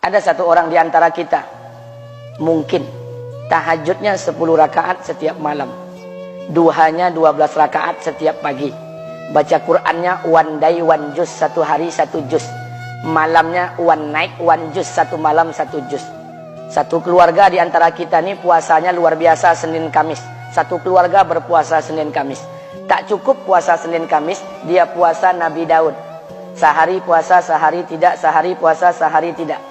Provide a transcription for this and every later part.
Ada satu orang di antara kita, mungkin tahajudnya 10 rakaat setiap malam, duhanya 12 rakaat setiap pagi, baca Qur'annya one day one juz, satu hari satu juz, malamnya one night one juz, satu malam satu juz. Satu keluarga di antara kita ini puasanya luar biasa Senin Kamis. Satu keluarga berpuasa Senin Kamis. Tak cukup puasa Senin Kamis, dia puasa Nabi Daud. Sehari puasa, sehari tidak, sehari puasa, sehari tidak.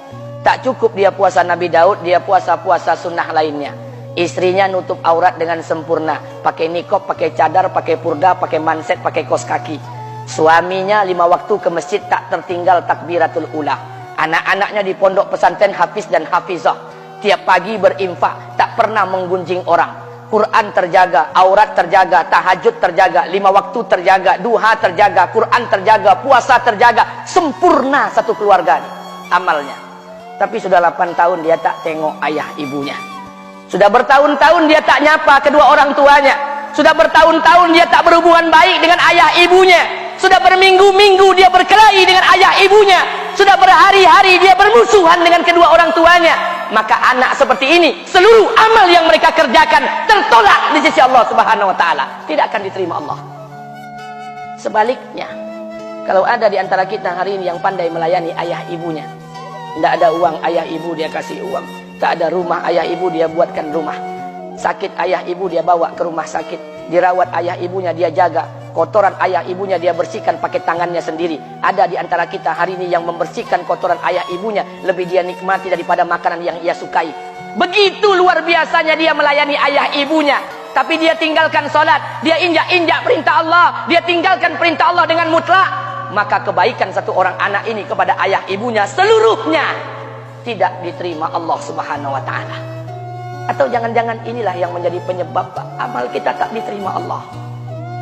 Tak cukup dia puasa Nabi Daud, dia puasa-puasa sunnah lainnya. Istrinya nutup aurat dengan sempurna, pakai nikob, pakai cadar, pakai purda, pakai manset, pakai kos kaki. Suaminya 5 waktu ke masjid tak tertinggal takbiratul ula. Anak-anaknya di pondok pesantren hafiz dan hafizah. Tiap pagi berinfak, tak pernah menggunjing orang. Quran terjaga, aurat terjaga, tahajud terjaga, 5 waktu terjaga, duha terjaga, Quran terjaga, puasa terjaga. Sempurna satu keluarga nih, amalnya. Tapi sudah 8 tahun dia tak tengok ayah ibunya. Sudah bertahun-tahun dia tak nyapa kedua orang tuanya. Sudah bertahun-tahun dia tak berhubungan baik dengan ayah ibunya. Sudah berminggu-minggu dia berkelahi dengan ayah ibunya. Sudah berhari-hari dia bermusuhan dengan kedua orang tuanya. Maka anak seperti ini, seluruh amal yang mereka kerjakan tertolak di sisi Allah Subhanahu wa taala, tidak akan diterima Allah. Sebaliknya, kalau ada di antara kita hari ini yang pandai melayani ayah ibunya, tidak ada uang ayah ibu dia kasih uang, tak ada rumah ayah ibu dia buatkan rumah, sakit ayah ibu dia bawa ke rumah sakit, dirawat ayah ibunya dia jaga, kotoran ayah ibunya dia bersihkan pakai tangannya sendiri. Ada di antara kita hari ini yang membersihkan kotoran ayah ibunya lebih dia nikmati daripada makanan yang ia sukai. Begitu luar biasanya dia melayani ayah ibunya. Tapi dia tinggalkan sholat, dia injak-injak perintah Allah, dia tinggalkan perintah Allah dengan mutlak. Maka kebaikan satu orang anak ini kepada ayah ibunya seluruhnya tidak diterima Allah Subhanahu wa taala. Atau jangan-jangan inilah yang menjadi penyebab amal kita tak diterima Allah.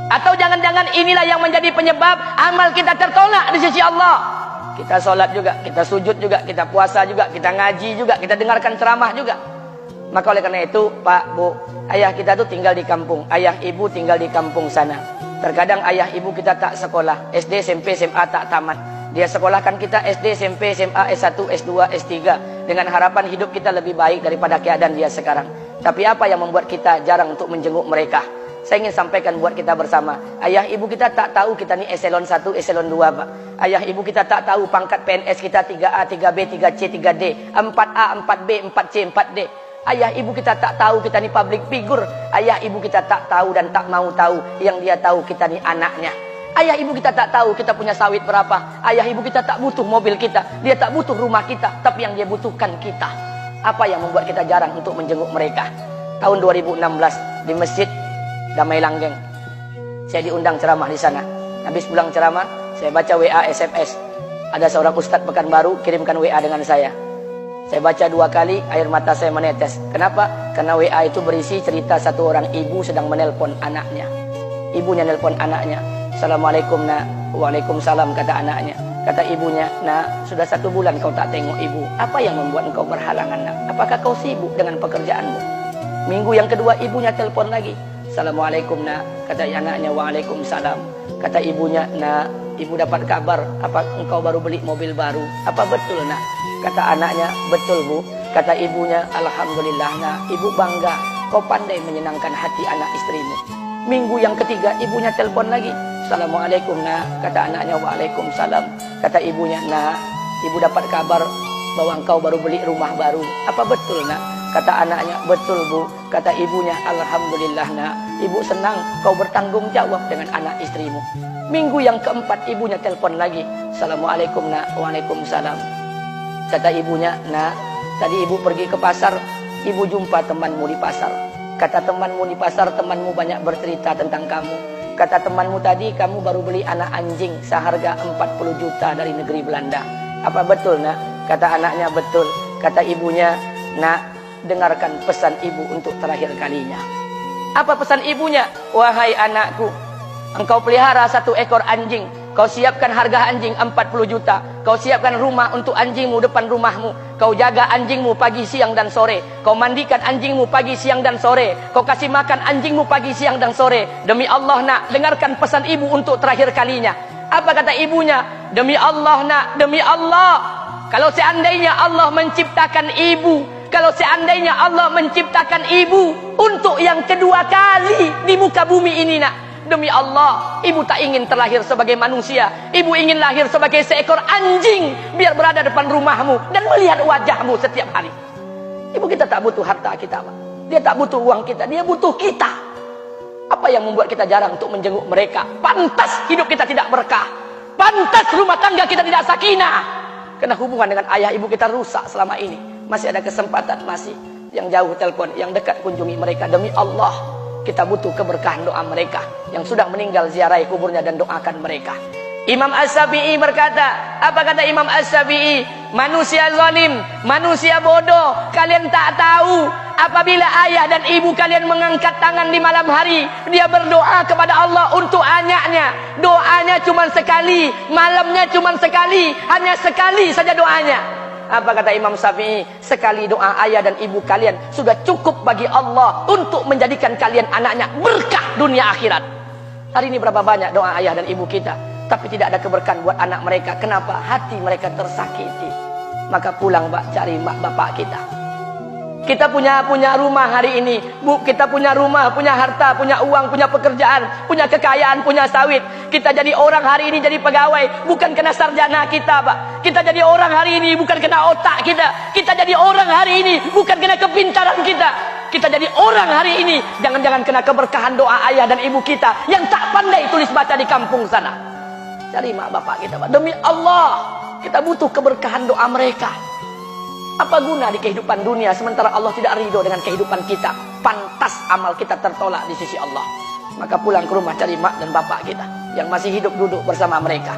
Atau jangan-jangan inilah yang menjadi penyebab amal kita tertolak di sisi Allah. Kita sholat juga, kita sujud juga, kita puasa juga, kita ngaji juga, kita dengarkan ceramah juga. Maka oleh karena itu, Pak, Bu, ayah kita tuh tinggal di kampung, ayah ibu tinggal di kampung sana. Terkadang ayah ibu kita tak sekolah, SD, SMP, SMA tak tamat. Dia sekolahkan kita SD, SMP, SMA, S1, S2, S3 dengan harapan hidup kita lebih baik daripada keadaan dia sekarang. Tapi apa yang membuat kita jarang untuk menjenguk mereka? Saya ingin sampaikan buat kita bersama. Ayah ibu kita tak tahu kita ni eselon 1, eselon 2, Pak. Ayah ibu kita tak tahu pangkat PNS kita 3A, 3B, 3C, 3D, 4A, 4B, 4C, 4D. Ayah ibu kita tak tahu kita ni public figure. Ayah ibu kita tak tahu dan tak mau tahu. Yang dia tahu kita ni anaknya. Ayah ibu kita tak tahu kita punya sawit berapa. Ayah ibu kita tak butuh mobil kita. Dia tak butuh rumah kita. Tapi yang dia butuhkan kita. Apa yang membuat kita jarang untuk menjenguk mereka? Tahun 2016 di Masjid Damai Langgeng, saya diundang ceramah di sana. Habis pulang ceramah, saya baca WA SMS. Ada seorang ustadz Pekanbaru kirimkan WA dengan saya. Saya baca 2 kali, air mata saya menetes. Kenapa? Karena WA itu berisi cerita satu orang ibu sedang menelpon anaknya. Ibunya nelpon anaknya. Assalamualaikum nak. Waalaikumsalam kata anaknya. Kata ibunya, nak, sudah 1 bulan kau tak tengok ibu. Apa yang membuat engkau berhalangan nak? Apakah kau sibuk dengan pekerjaanmu? Minggu yang kedua ibunya telepon lagi. Assalamualaikum nak. Kata anaknya, waalaikumsalam. Kata ibunya, nak, ibu dapat kabar apa engkau baru beli mobil baru. Apa betul nak? Kata anaknya, betul bu. Kata ibunya, alhamdulillah nak, ibu bangga kau pandai menyenangkan hati anak istrimu. Minggu yang ketiga ibunya telepon lagi. Assalamualaikum nak. Kata anaknya, waalaikumsalam. Kata ibunya, nak, ibu dapat kabar bahwa engkau baru beli rumah baru. Apa betul nak? Kata anaknya, betul bu. Kata ibunya, alhamdulillah nak, ibu senang kau bertanggung jawab dengan anak istrimu. Minggu yang keempat ibunya telepon lagi. Assalamualaikum nak. Waalaikumsalam. Kata ibunya, nak, tadi ibu pergi ke pasar, ibu jumpa temanmu di pasar. Kata temanmu di pasar, temanmu banyak bercerita tentang kamu. Kata temanmu tadi, kamu baru beli anak anjing seharga 40 juta dari negeri Belanda. Apa betul nak? Kata anaknya, betul. Kata ibunya, nak, dengarkan pesan ibu untuk terakhir kalinya. Apa pesan ibunya? Wahai anakku, engkau pelihara 1 ekor anjing. Kau siapkan harga anjing 40 juta. Kau siapkan rumah untuk anjingmu depan rumahmu. Kau jaga anjingmu pagi, siang, dan sore. Kau mandikan anjingmu pagi, siang, dan sore. Kau kasih makan anjingmu pagi, siang, dan sore. Demi Allah nak, dengarkan pesan ibu untuk terakhir kalinya. Apa kata ibunya? Demi Allah nak, demi Allah, Kalau seandainya Allah menciptakan ibu, kalau seandainya Allah menciptakan ibu untuk yang kedua kali di muka bumi ini, nak, demi Allah, ibu tak ingin terlahir sebagai manusia. Ibu ingin lahir sebagai seekor anjing, biar berada depan rumahmu dan melihat wajahmu setiap hari. Ibu kita tak butuh harta kita, Pak. Dia tak butuh uang kita, dia butuh kita. Apa yang membuat kita jarang untuk menjenguk mereka? Pantas hidup kita tidak berkah. Pantas rumah tangga kita tidak sakinah. Karena hubungan dengan ayah ibu kita rusak selama ini. Masih ada kesempatan, masih. Yang jauh telepon, yang dekat kunjungi mereka. Demi Allah, kita butuh keberkahan doa mereka. Yang sudah meninggal, ziarahi kuburnya dan doakan mereka. Imam As-Syafi'i berkata, apa kata Imam As-Syafi'i? Manusia zalim, manusia bodoh, kalian tak tahu apabila ayah dan ibu kalian mengangkat tangan di malam hari, dia berdoa kepada Allah untuk anaknya. Doanya cuma sekali, malamnya cuma sekali, hanya sekali saja doanya. Apa kata Imam Syafi'i? Sekali doa ayah dan ibu kalian sudah cukup bagi Allah untuk menjadikan kalian anaknya berkah dunia akhirat. Hari ini berapa banyak doa ayah dan ibu kita, tapi tidak ada keberkahan buat anak mereka. Kenapa? Hati mereka tersakiti. Maka pulang, Pak, cari mak bapak kita. Kita punya rumah hari ini, Bu. Kita punya rumah, punya harta, punya uang, punya pekerjaan, punya kekayaan, punya sawit. Kita jadi orang hari ini jadi pegawai bukan kena sarjana kita, Pak. Kita jadi orang hari ini bukan kena otak kita. Kita jadi orang hari ini bukan kena kepintaran kita. Kita jadi orang hari ini jangan-jangan kena keberkahan doa ayah dan ibu kita yang tak pandai tulis baca di kampung sana. Cari mak bapak kita, Pak. Demi Allah, kita butuh keberkahan doa mereka. Apa guna di kehidupan dunia sementara Allah tidak ridho dengan kehidupan kita? Pantas amal kita tertolak di sisi Allah. Maka pulang ke rumah, cari mak dan bapak kita yang masih hidup, duduk bersama mereka.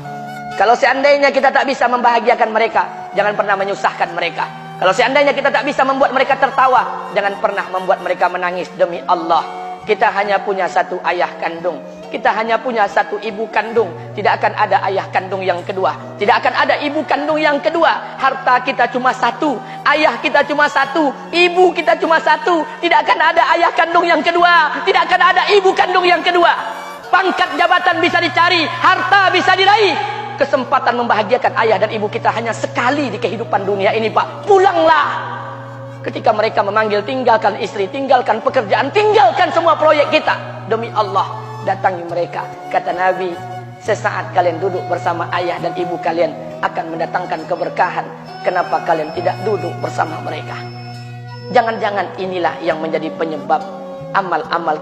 Kalau seandainya kita tak bisa membahagiakan mereka, jangan pernah menyusahkan mereka. Kalau seandainya kita tak bisa membuat mereka tertawa, jangan pernah membuat mereka menangis. Demi Allah, kita hanya punya satu ayah kandung. Kita hanya punya satu ibu kandung. Tidak akan ada ayah kandung yang kedua. Tidak akan ada ibu kandung yang kedua. Harta kita cuma satu. Ayah kita cuma satu. Ibu kita cuma satu. Tidak akan ada ayah kandung yang kedua. Tidak akan ada ibu kandung yang kedua. Pangkat jabatan bisa dicari. Harta bisa diraih. Kesempatan membahagiakan ayah dan ibu kita hanya sekali di kehidupan dunia ini, Pak. Pulanglah. Ketika mereka memanggil, tinggalkan istri, tinggalkan pekerjaan, tinggalkan semua proyek kita. Demi Allah, datangi mereka. Kata Nabi, sesaat kalian duduk bersama ayah dan ibu kalian akan mendatangkan keberkahan. Kenapa kalian tidak duduk bersama mereka? Jangan-jangan inilah yang menjadi penyebab amal-amal